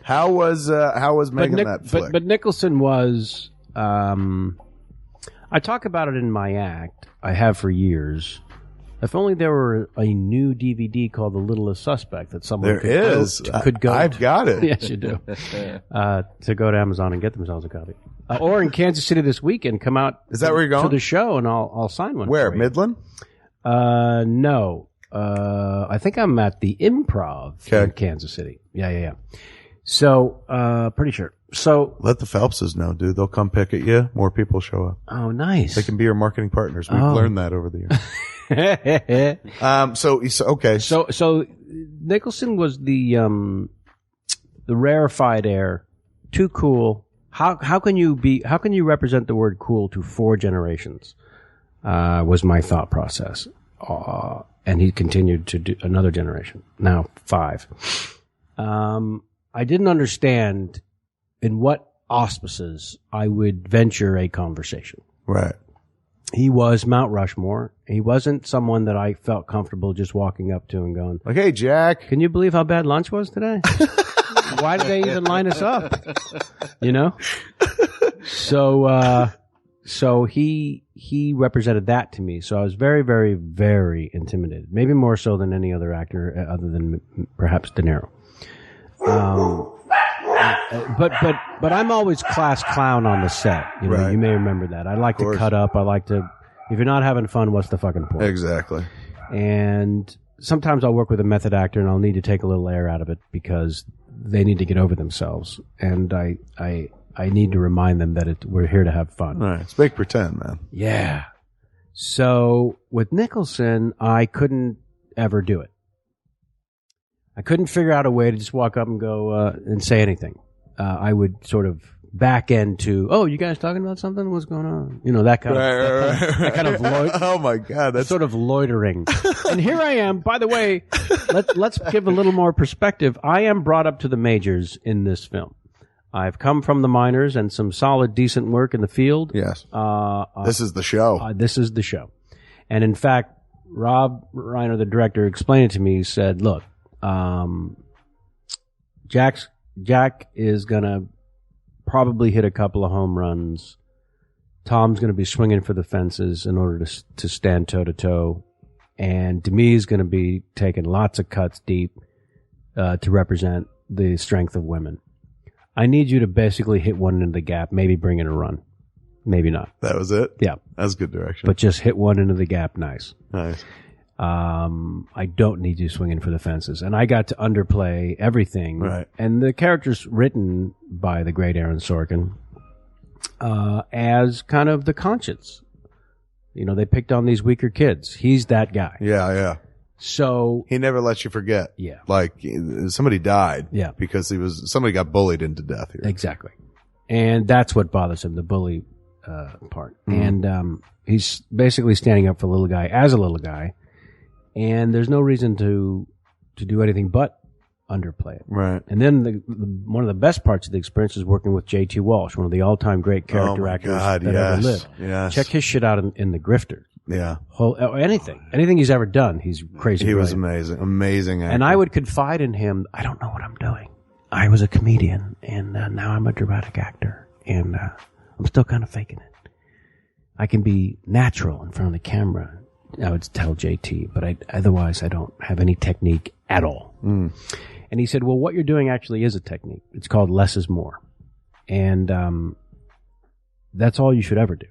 How was making that flick? But Nicholson was. I talk about it in my act. I have for years. If only there were a new DVD called The Littlest Suspect that someone could go. I've got it. Yes, you do. To go to Amazon and get themselves a copy. Or in Kansas City this weekend, come out. Is that where you're going? To the show, and I'll sign one. Where? For you. Midland? No. I think I'm at the Improv in Kansas City. Yeah. So, pretty sure. So let the Phelpses know, dude. They'll come pick at you. More people show up. Oh, nice. They can be your marketing partners. We've learned that over the years. Okay. So Nicholson was the rarefied air, too cool. How can you represent the word cool to 4 generations? Was my thought process. And he continued to do another generation. Now 5. I didn't understand in what auspices I would venture a conversation. Right. He was Mount Rushmore. He wasn't someone that I felt comfortable just walking up to and going, like, hey, Jack. Can you believe how bad lunch was today? Why did they even line us up? You know? So he represented that to me. So I was very, very, very intimidated. Maybe more so than any other actor other than perhaps De Niro. But I'm always class clown on the set. You know, right. You may remember that. I like to cut up. I like to. If you're not having fun, what's the fucking point? Exactly. And sometimes I'll work with a method actor, and I'll need to take a little air out of it because they need to get over themselves, and I need to remind them that we're here to have fun. All right, it's big pretend, man. Yeah. So with Nicholson, I couldn't ever do it. I couldn't figure out a way to just walk up and go and say anything. I would sort of back end to, oh, you guys talking about something? What's going on? You know, that kind that kind of oh my God, that's sort of loitering. And here I am. By the way, let's give a little more perspective. I am brought up to the majors in this film. I've come from the minors and some solid, decent work in the field. Yes. This is the show. This is the show. And in fact, Rob Reiner, the director, explained it to me. He said, look, Jack is going to probably hit a couple of home runs. Tom's going to be swinging for the fences in order to stand toe-to-toe. And Demi is going to be taking lots of cuts deep to represent the strength of women. I need you to basically hit one into the gap, maybe bring in a run. Maybe not. That was it? Yeah. That's good direction. But just hit one into the gap nice. Nice. I don't need you swinging for the fences. And I got to underplay everything. Right. And the character's written by the great Aaron Sorkin as kind of the conscience. You know, they picked on these weaker kids. He's that guy. Yeah. So he never lets you forget. Yeah. Like somebody died. Yeah. Because somebody got bullied into death here. Exactly. And that's what bothers him, the bully part. Mm-hmm. And he's basically standing up for the little guy as a little guy. And there's no reason to do anything but underplay it. Right. And then one of the best parts of the experience is working with J.T. Walsh, one of the all-time great character actors that ever lived. Yes. Check his shit out in The Grifter. Yeah. Anything he's ever done, he's crazy. He brilliant. was amazing actor. And I would confide in him, I don't know what I'm doing. I was a comedian, and now I'm a dramatic actor, and I'm still kind of faking it. I can be natural in front of the camera, I would tell JT, but otherwise I don't have any technique at all. Mm. And he said, well, what you're doing actually is a technique. It's called less is more. And that's all you should ever do.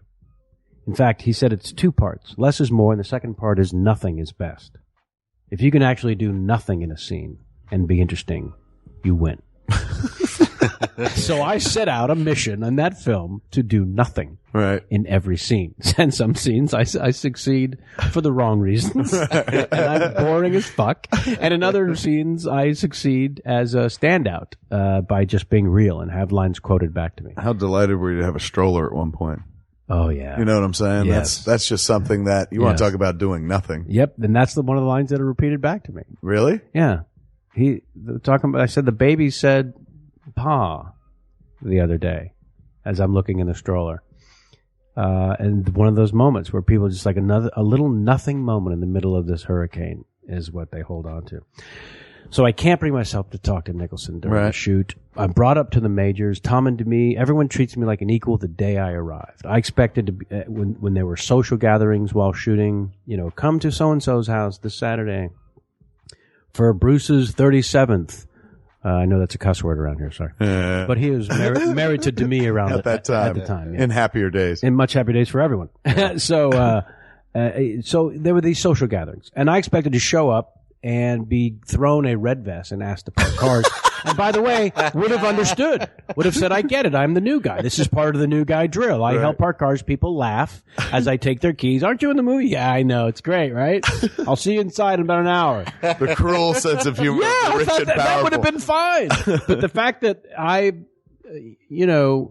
In fact, he said it's 2 parts. Less is more, and the second part is nothing is best. If you can actually do nothing in a scene and be interesting, you win. So I set out a mission in that film to do nothing in every scene. And some scenes I succeed for the wrong reasons. And I'm boring as fuck. And in other scenes I succeed as a standout by just being real and have lines quoted back to me. How delighted were you to have a stroller at one point? Oh, yeah. You know what I'm saying? Yes. That's just something that you want to talk about doing nothing. Yep. And that's one of the lines that are repeated back to me. Really? Yeah. I said the baby said "pa" the other day as I'm looking in the stroller. And one of those moments where people just like a little nothing moment in the middle of this hurricane is what they hold on to. So I can't bring myself to talk to Nicholson during the shoot. I'm brought up to the majors. Tom and Demi, everyone treats me like an equal the day I arrived. I expected to be, when there were social gatherings while shooting, come to so-and-so's house this Saturday for Bruce's 37th. I know that's a cuss word around here, sorry. But he was married to Demi around at the time. Yeah. In happier days. In much happier days for everyone. So there were these social gatherings. And I expected to show up and be thrown a red vest and asked to park cars. And by the way, would have understood. Would have said, I get it. I'm the new guy. This is part of the new guy drill. I help park cars. People laugh as I take their keys. Aren't you in the movie? Yeah, I know. It's great, right? I'll see you inside in about an hour. The cruel sense of humor. Yeah, the rich and powerful. That would have been fine. But the fact that I,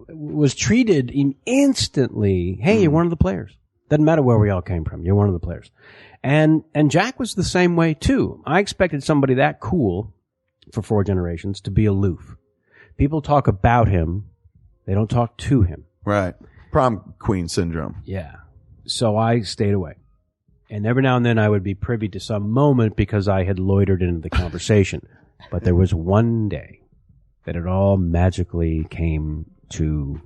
was treated instantly, hey, you're one of the players. Doesn't matter where we all came from. You're one of the players. And Jack was the same way too. I expected somebody that cool for 4 generations to be aloof. People talk about him. They don't talk to him. Right. Prom queen syndrome. Yeah. So I stayed away. And every now and then I would be privy to some moment because I had loitered into the conversation. But there was one day that it all magically came to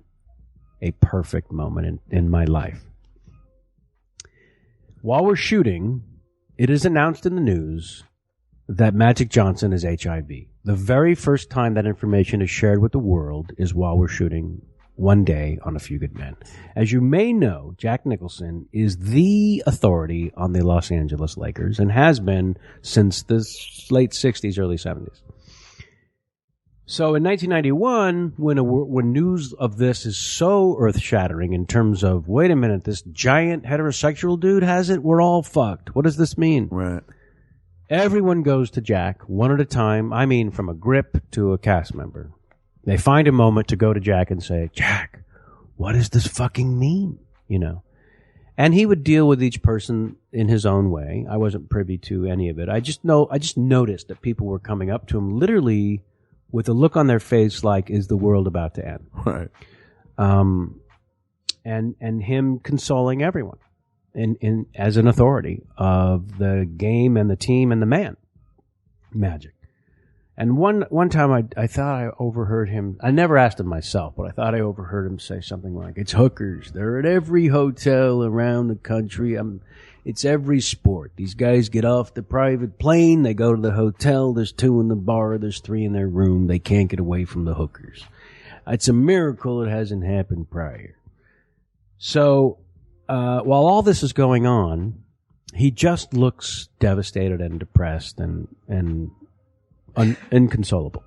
a perfect moment in my life. While we're shooting, it is announced in the news that Magic Johnson is HIV. The very first time that information is shared with the world is while we're shooting one day on A Few Good Men. As you may know, Jack Nicholson is the authority on the Los Angeles Lakers and has been since the late 60s, early 70s. So in 1991, when news of this is so earth-shattering in terms of, wait a minute, this giant heterosexual dude has it, we're all fucked. What does this mean? Right. Everyone goes to Jack, one at a time. I mean, from a grip to a cast member. They find a moment to go to Jack and say, Jack, what does this fucking mean? And he would deal with each person in his own way. I wasn't privy to any of it. I just noticed that people were coming up to him literally with a look on their face like, is the world about to end? Right. And him consoling everyone in as an authority of the game and the team and the man, Magic. And one time I thought I overheard him. I never asked him myself, but I thought I overheard him say something like, it's hookers. They're at every hotel around the country. It's every sport. These guys get off the private plane. They go to the hotel. There's 2 in the bar. There's 3 in their room. They can't get away from the hookers. It's a miracle it hasn't happened prior. So, while all this is going on, he just looks devastated and depressed and inconsolable.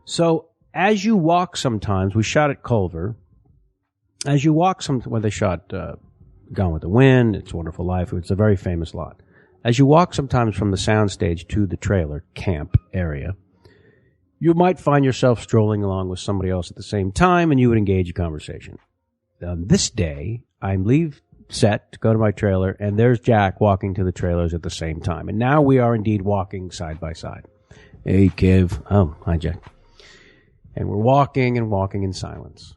So, as you walk sometimes, we shot at Culver. As you walk where they shot, Gone with the Wind, It's a Wonderful Life. It's a very famous lot. As you walk sometimes from the soundstage to the trailer camp area, you might find yourself strolling along with somebody else at the same time, and you would engage a conversation. This day, I leave set to go to my trailer, and there's Jack walking to the trailers at the same time. And now we are indeed walking side by side. Hey, Kev. Oh, hi, Jack. And we're walking in silence.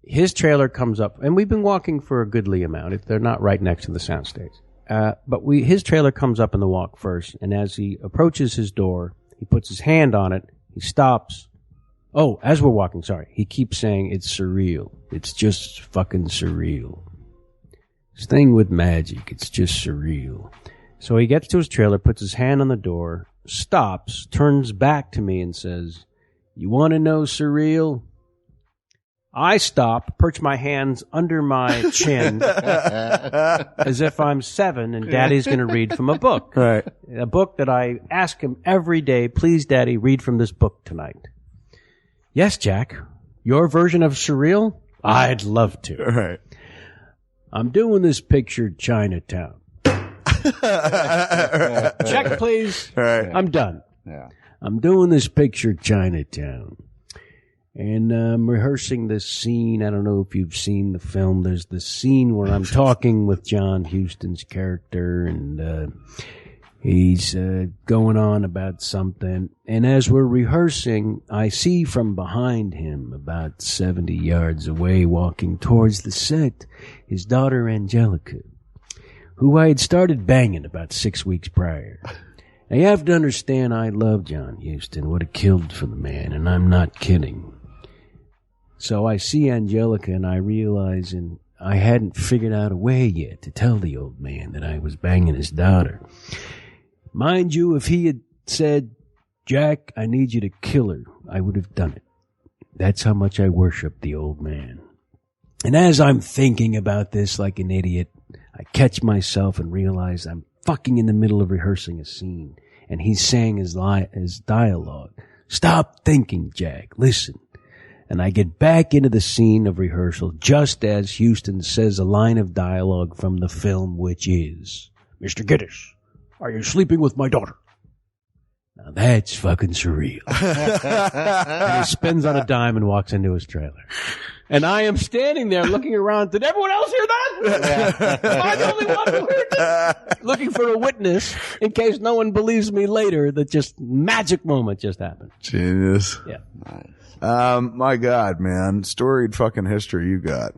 His trailer comes up, and we've been walking for a goodly amount. They're not right next to the soundstage. But his trailer comes up in the walk first, and as he approaches his door, he puts his hand on it, he stops. Oh, as we're walking, sorry. He keeps saying, it's surreal. It's just fucking surreal. This thing with magic, it's just surreal. So he gets to his trailer, puts his hand on the door, stops, turns back to me and says, you want to know surreal? I stop, perch my hands under my chin as if I'm 7 and Daddy's going to read from a book. Right. A book that I ask him every day, please, Daddy, read from this book tonight. Yes, Jack. Your version of surreal? I'd love to. Right. I'm doing this picture, Chinatown. Check, please. Right. I'm done. Yeah. I'm doing this picture, Chinatown. And I'm rehearsing this scene. I don't know if you've seen the film. There's this scene where I'm talking with John Huston's character, and he's going on about something. And as we're rehearsing, I see from behind him, about 70 yards away, walking towards the set, his daughter Angelica, who I had started banging about 6 weeks prior. Now, you have to understand, I love John Huston, would have killed for the man, and I'm not kidding. So I see Angelica, and I realize I hadn't figured out a way yet to tell the old man that I was banging his daughter. Mind you, if he had said, Jack, I need you to kill her, I would have done it. That's how much I worship the old man. And as I'm thinking about this like an idiot, I catch myself and realize I'm fucking in the middle of rehearsing a scene, and he's saying his dialogue. Stop thinking, Jack. Listen. And I get back into the scene of rehearsal just as Huston says a line of dialogue from the film, which is, Mr. Geddes, are you sleeping with my daughter? Now that's fucking surreal. And he spins on a dime and walks into his trailer. And I am standing there looking around. Did everyone else hear that? Am I the only one who heard this? Looking for a witness in case no one believes me later that just magic moment just happened. Genius. Yeah. My God, man. Storied fucking history you got.